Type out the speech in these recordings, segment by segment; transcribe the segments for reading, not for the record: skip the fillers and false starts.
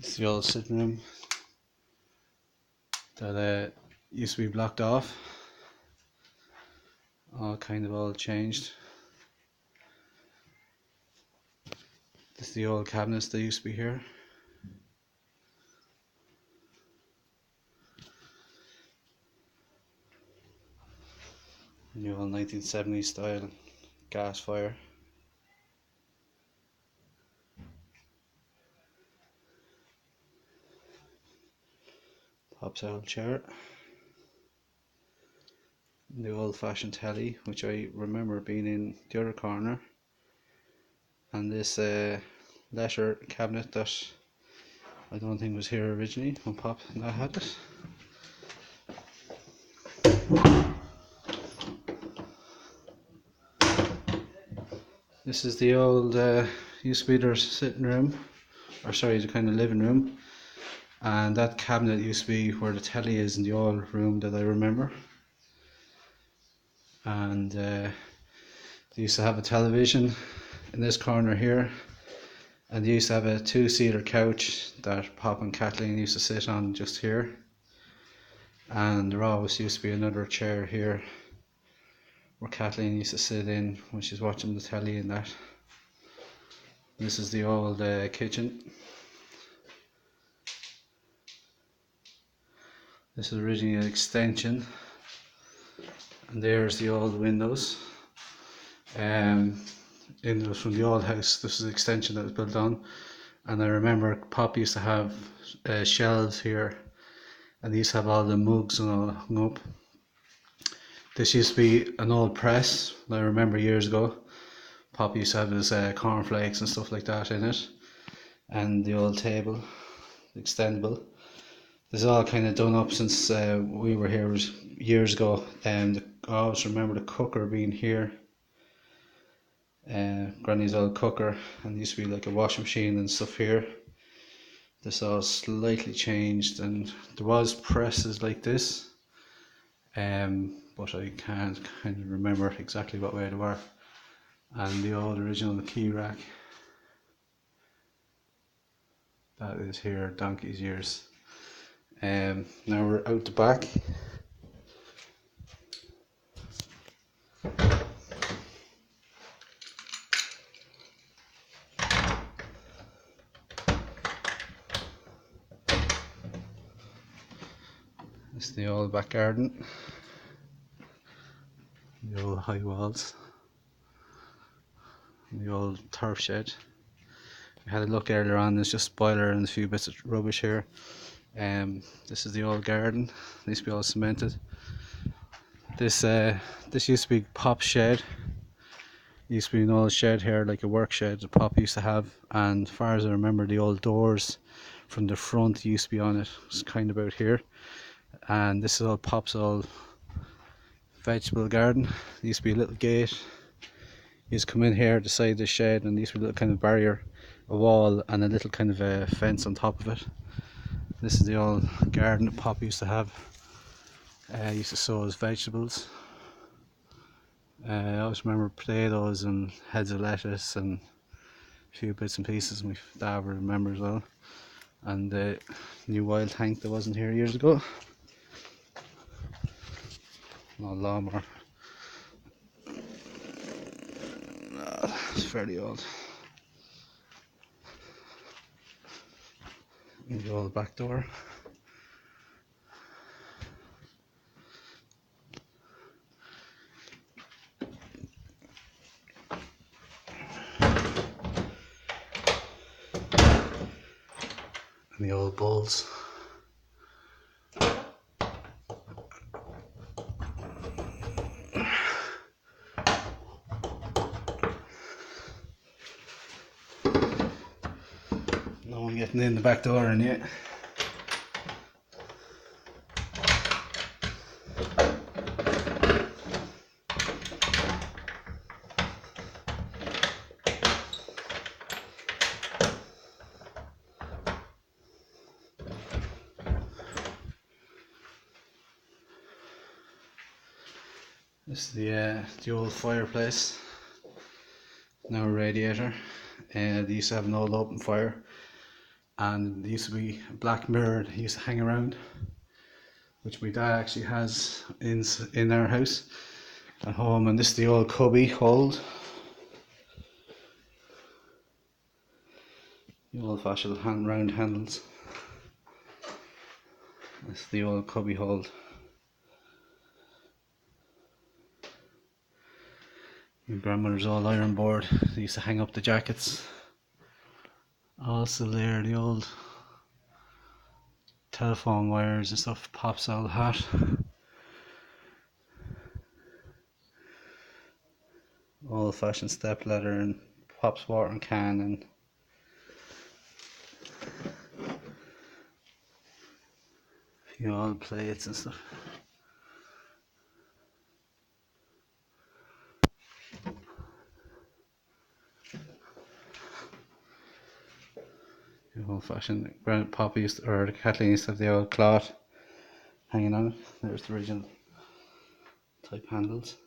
It's the old sitting room that used to be blocked off. All changed. This is the old cabinets that used to be here. The old 1970s style gas fire. Pops out chair. The old fashioned telly, which I remember being in the other corner. And this letter cabinet that I don't think was here originally when Pop and I had it. This is the old used to be their sitting room, or sorry, the kind of living room, and that cabinet used to be where the telly is in the old room that I remember. And they used to have a television in this corner here, and they used to have a two-seater couch that Pop and Kathleen used to sit on just here, and there always used to be another chair here where Kathleen used to sit in when she's watching the telly and that. This is the old kitchen. This is originally an extension, and there's the old windows. It was from the old house. This is an extension that was built on, and I remember Pop used to have shelves here, and they used to have all the mugs and all hung up. This used to be an old press. I remember years ago, Pop used to have his cornflakes and stuff like that in it, and the old table, extendable. This is all kind of done up since we were here years ago, and I always remember the cooker being here. Granny's old cooker, and there used to be like a washing machine and stuff here. This all slightly changed, and there was presses like this, but I can't kind of remember exactly what way they were. And the old original key rack that is here donkey's years. Now we're out the back. This is the old back garden. The old high walls. The old turf shed. We had a look earlier on, there's just boiler and a few bits of rubbish here. This is the old garden. It used to be all cemented. This used to be Pop's shed. It used to be an old shed here, like a work shed that Pop used to have, and as far as I remember, the old doors from the front used to be on it. It's kind of about here. And this is all Pop's old vegetable garden. There used to be a little gate. You used to come in here to side the shed, and there used to be a little kind of barrier, a wall, and a little kind of a fence on top of it. This is the old garden that Pop used to have. He used to sow his vegetables. I always remember potatoes and heads of lettuce and a few bits and pieces my dad would remember as well. And the new wild tank that wasn't here years ago. An old lawnmower. It's fairly old. And the old back door. And the old bulls. No one getting in the back door in yet. This is the old fireplace, now a radiator. They used to have an old open fire, and there used to be a black mirror that used to hang around, which my dad actually has in our house at home. And this is the old cubby hold, the old fashioned round handles. That's the old cubby hold. My grandmother's old iron board, they used to hang up the jackets. All still there, the old telephone wires and stuff, Pop's old hat. Old fashioned step ladder and Pop's watering can and a few old plates and stuff. The old fashioned Pop used to, or Kathleen used to have the old cloth hanging on it. There's the original type handles.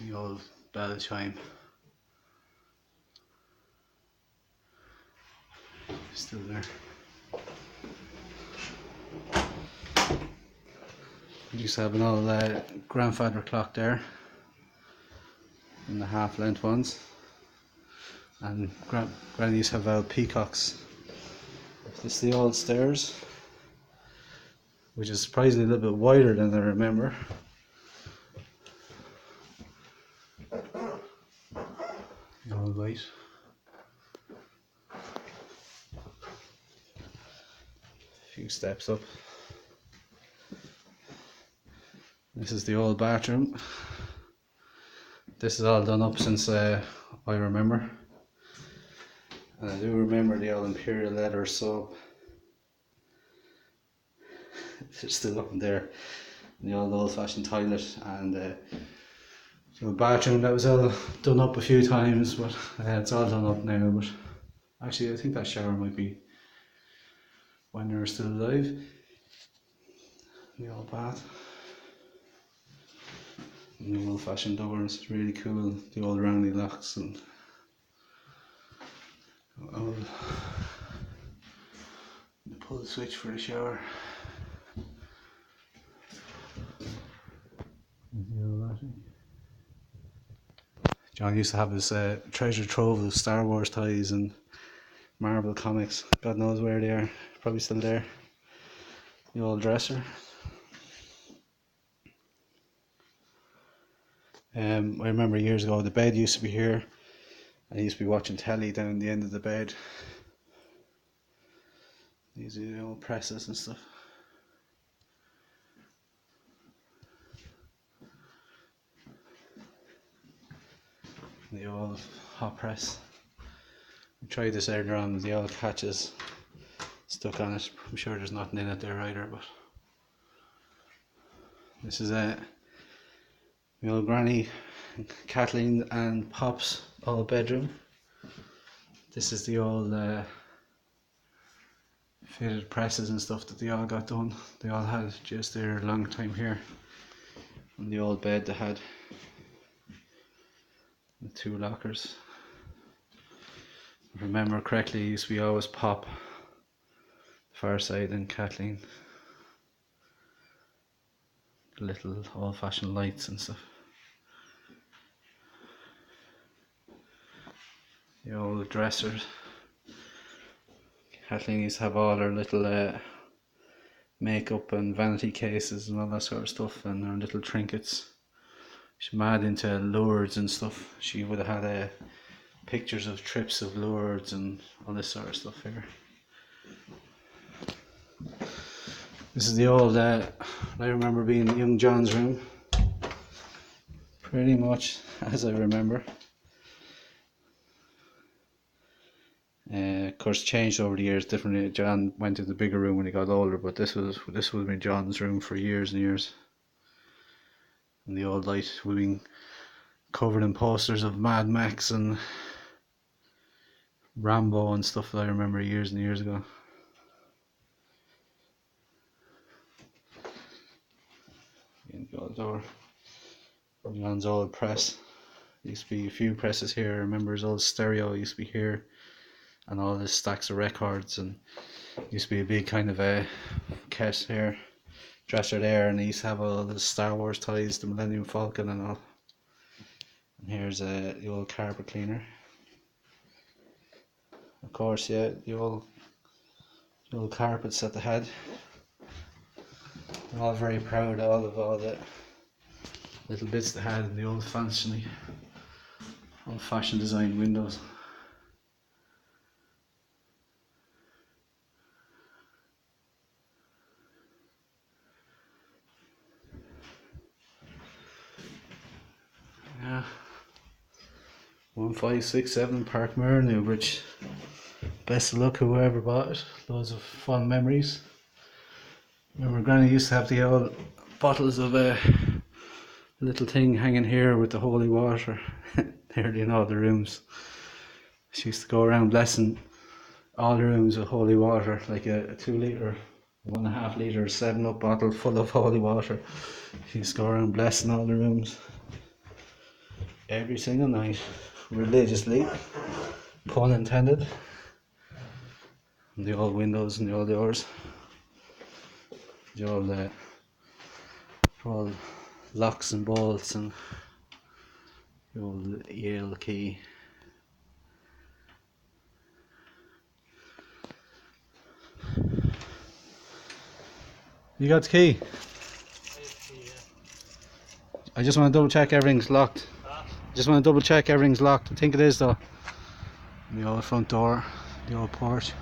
The old bell chime. Still there. We used to have an old grandfather clock there, in the half length ones, and Granny used to have old peacocks. This is the old stairs, which is surprisingly a little bit wider than I remember. The old light. A few steps up. This is the old bathroom. This is all done up since I remember. And I do remember the old imperial leather soap. It's still up in there. The old fashioned toilet and the bathroom that was all done up a few times, but it's all done up now. But actually I think that shower might be when they were still alive. The old bath. And the old fashioned doors, really cool. The old roundy locks and old pull the switch for the shower. John used to have his treasure trove of Star Wars toys and Marvel comics. God knows where they are. Probably still there. The old dresser. I remember years ago the bed used to be here. I used to be watching telly down the end of the bed. These are the old presses and stuff. The old hot press. We tried this earlier on with the old catches stuck on it. I'm sure there's nothing in it there either, but this is my old granny, Kathleen and Pop's old bedroom. This is the old fitted presses and stuff that they all got done. They all had just their long time here. And the old bed they had. The two lockers. If I remember correctly, it used to be always Pop, far side, and Kathleen. The little old fashioned lights and stuff. The old dressers. Kathleen used to have all her little makeup and vanity cases and all that sort of stuff, and her little trinkets. She's mad into Lourdes and stuff. She would have had pictures of trips of Lourdes and all this sort of stuff here. This is the old, I remember being in young John's room. Pretty much as I remember. Of course changed over the years differently. John went to the bigger room when he got older, but this would have been John's room for years and years. And the old light would have been covered in posters of Mad Max and Rambo and stuff that I remember years and years ago. In the old door. John's old press. Used to be a few presses here. I remember his old stereo used to be here, and all his stacks of records, and used to be a big kind of a case here, dresser there, and he used to have all the Star Wars toys, the Millennium Falcon and all. And here's the old carpet cleaner. Of course, yeah, the old carpets at the head. We're all very proud of all the little bits they had in the old fashioned design windows. Yeah. 1567 Pairc, Mhuire, Newbridge. Best of luck whoever bought it. Loads of fond memories. Remember Granny used to have the old bottles of a little thing hanging here with the holy water nearly in all the rooms. She used to go around blessing all the rooms with holy water, like a 2 litre, 1.5 litre 7-Up bottle full of holy water. She used to go around blessing all the rooms every single night, religiously, pun intended. And the old windows and the old doors, the old locks and bolts, and the old Yale key. You got the key? I just want to double check everything's locked. Just want to double check everything's locked. I think it is though. The old front door, the old porch.